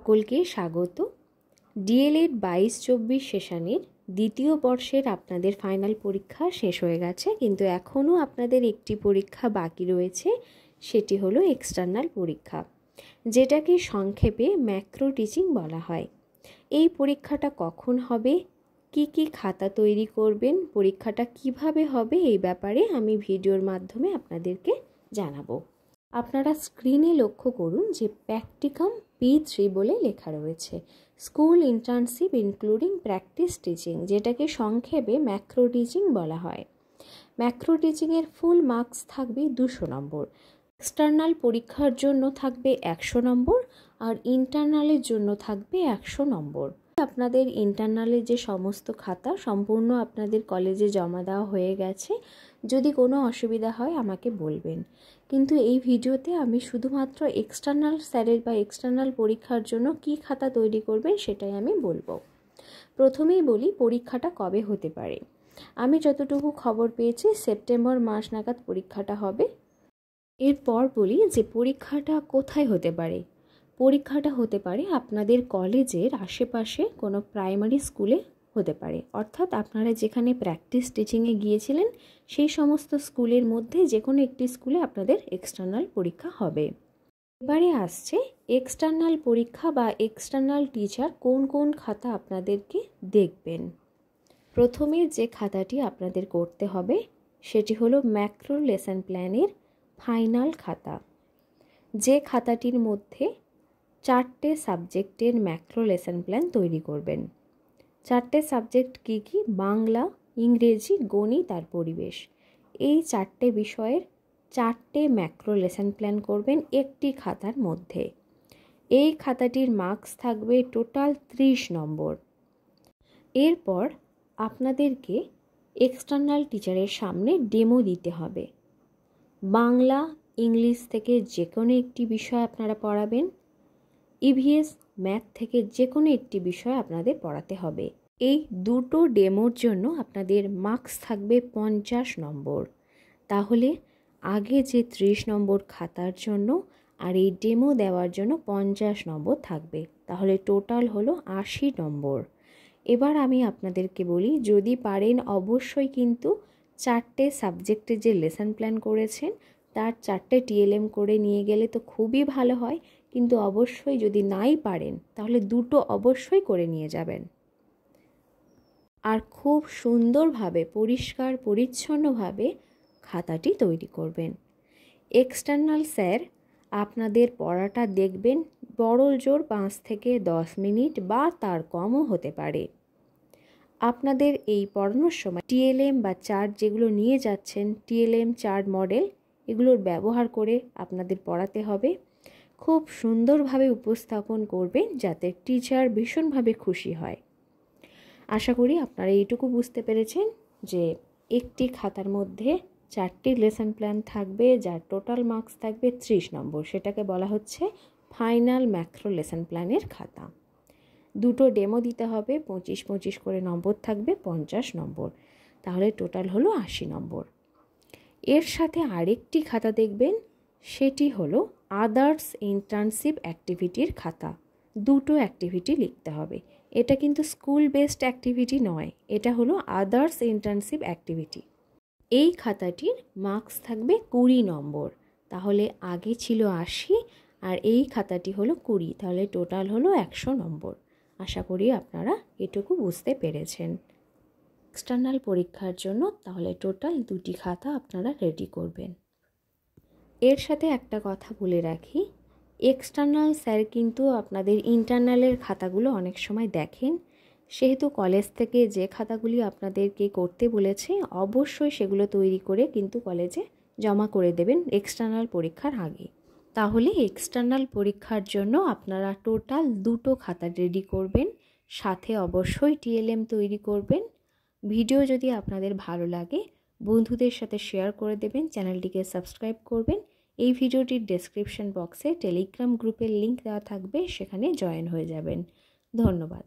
সকলকে স্বাগত। ডিএলএড 22-24 সেশনের দ্বিতীয় বর্ষের আপনাদের ফাইনাল পরীক্ষা শেষ হয়ে গেছে, কিন্তু এখনও আপনাদের একটি পরীক্ষা বাকি রয়েছে, সেটি হলো এক্সটার্নাল পরীক্ষা, যেটাকে সংক্ষেপে ম্যাক্রো টিচিং বলা হয়। এই পরীক্ষাটা কখন হবে, কি খাতা তৈরি করবেন, পরীক্ষাটা কিভাবে হবে, এই ব্যাপারে আমি ভিডিওর মাধ্যমে আপনাদেরকে জানাবো। আপনারা স্ক্রিনে লক্ষ্য করুন যে প্র্যাকটিকাম P3 বলে লেখা রয়েছে, school internship including practice teaching, যেটাকে সংক্ষেপে ম্যাক্রো টিচিং বলা হয়। ম্যাক্রো টিচিংয়ের ফুল মার্কস থাকবে 200 নম্বর, এক্সটার্নাল পরীক্ষার জন্য থাকবে 100 নম্বর, আর ইন্টারনালের জন্য থাকবে 100 নম্বর। আপনাদের ইন্টারনালের যে সমস্ত খাতা সম্পূর্ণ আপনাদের কলেজে জমা দেওয়া হয়ে গেছে। যদি কোনো অসুবিধা হয় আমাকে বলবেন, কিন্তু এই ভিডিওতে আমি শুধুমাত্র এক্সটার্নাল স্যারের বা এক্সটার্নাল পরীক্ষার জন্য কি খাতা তৈরি করবেন সেটাই আমি বলবো। প্রথমেই বলি পরীক্ষাটা কবে হতে পারে। আমি যতটুকু খবর পেয়েছি সেপ্টেম্বর মাস নাগাদ পরীক্ষাটা হবে। এরপর বলি যে পরীক্ষাটা কোথায় হতে পারে। পরীক্ষাটা হতে পারে আপনাদের কলেজের আশেপাশে কোনো প্রাইমারি স্কুলে হতে পারে, অর্থাৎ আপনারা যেখানে প্র্যাকটিস টিচিংয়ে গিয়েছিলেন সেই সমস্ত স্কুলের মধ্যে যে কোনো একটি স্কুলে আপনাদের এক্সটার্নাল পরীক্ষা হবে। এবারে আসছে এক্সটার্নাল পরীক্ষা বা এক্সটার্নাল টিচার কোন কোন খাতা আপনাদেরকে দেখবেন। প্রথমে যে খাতাটি আপনাদের করতে হবে সেটি হলো ম্যাক্রো লেসন প্ল্যানের ফাইনাল খাতা। যে খাতাটির মধ্যে 4টে সাবজেক্টের ম্যাক্রো লেসন প্ল্যান তৈরি করবেন। 4টে সাবজেক্ট কি? বাংলা, ইংরেজি, গণিত আর পরিবেশ। এই 4টে বিষয়ের 4টে ম্যাক্রো লেসন প্ল্যান করবেন একটি খাতার মধ্যে। এই খাতাটির মার্কস থাকবে টোটাল 30 নম্বর। এরপর আপনাদেরকে এক্সটার্নাল টিচারের সামনে ডেমো দিতে হবে। বাংলা, ইংলিশ থেকে যে কোনো একটি বিষয় আপনারা পড়াবেন, ইভিএস, ম্যাথ থেকে যে কোনো একটি বিষয় আপনাদের পড়াতে হবে। এই দুটো ডেমোর জন্য আপনাদের মার্কস থাকবে 50 নম্বর। তাহলে আগে যে 30 নম্বর খাতার জন্য আর এই ডেমো দেওয়ার জন্য 50 নম্বর থাকবে, তাহলে টোটাল হলো 80 নম্বর। এবার আমি আপনাদেরকে বলি, যদি পারেন অবশ্যই কিন্তু 4টে সাবজেক্টের যে লেসন প্ল্যান করেছেন তার 4টে টিএলএম করে নিয়ে গেলে তো খুবই ভালো হয়, কিন্তু অবশ্যই যদি নাই পারেন তাহলে দুটো অবশ্যই করে নিয়ে যাবেন। আর খুব সুন্দরভাবে পরিষ্কার পরিচ্ছন্নভাবে খাতাটি তৈরি করবেন। এক্সটার্নাল স্যার আপনাদের পড়াটা দেখবেন বড়জোর 5 থেকে 10 মিনিট বা তার কমও হতে পারে। আপনাদের এই পড়ানোর সময় টিএলএম বা চার্ট যেগুলো নিয়ে যাচ্ছেন, টিএলএম চার্ট মডেল, এগুলোর ব্যবহার করে আপনাদের পড়াতে হবে। খুব সুন্দরভাবে উপস্থাপন করবেন যাতে টিচার ভীষণভাবে খুশি হয়। আশা করি আপনারা এইটুকু বুঝতে পেরেছেন যে একটি খাতার মধ্যে 4টি লেসন প্ল্যান থাকবে, যার টোটাল মার্কস থাকবে 30 নম্বর। সেটাকে বলা হচ্ছে ফাইনাল ম্যাক্রো লেসন প্ল্যানের খাতা। দুটো ডেমো দিতে হবে, 25-25 করে নম্বর থাকবে, 50 নম্বর, তাহলে টোটাল হলো 80 নম্বর। এর সাথে আরেকটি খাতা দেখবেন, সেটি হলো আদার্স ইন্টার্নশিপ অ্যাক্টিভিটির খাতা। দুটো অ্যাক্টিভিটি লিখতে হবে। এটা কিন্তু স্কুল বেসড অ্যাক্টিভিটি নয়, এটা হলো আদার্স ইন্টার্নশিপ অ্যাক্টিভিটি। এই খাতাটির মার্কস থাকবে 20 নম্বর, তাহলে আগে ছিল 80 আর এই খাতাটি হলো 20, তাহলে টোটাল হলো 100 নম্বর। আশা করি আপনারা এটুকু বুঝতে পেরেছেন। এক্সটার্নাল পরীক্ষার জন্য তাহলে টোটাল 2টি খাতা আপনারা রেডি করবেন। এর সাথে একটা কথা বলে রাখি, এক্সটার্নাল স্যার কিন্তু আপনাদের ইন্টারনালের খাতাগুলো অনেক সময় দেখেন, সেহেতু কলেজ থেকে যে খাতাগুলি আপনাদেরকে করতে বলেছে অবশ্যই সেগুলো তৈরি করে কিন্তু কলেজে জমা করে দেবেন এক্সটার্নাল পরীক্ষার আগে। তাহলে এক্সটার্নাল পরীক্ষার জন্য আপনারা টোটাল 2টো খাতা রেডি করবেন, সাথে অবশ্যই টিএলএম তৈরি করবেন। ভিডিও যদি আপনাদের ভালো লাগে বন্ধুদের সাথে শেয়ার করে দেবেন, চ্যানেলটিকে সাবস্ক্রাইব করবেন। এই ভিডিওটির ডেসক্রিপশন বক্সে টেলিগ্রাম গ্রুপের লিংক দেওয়া থাকবে, সেখানে জয়েন হয়ে যাবেন। ধন্যবাদ।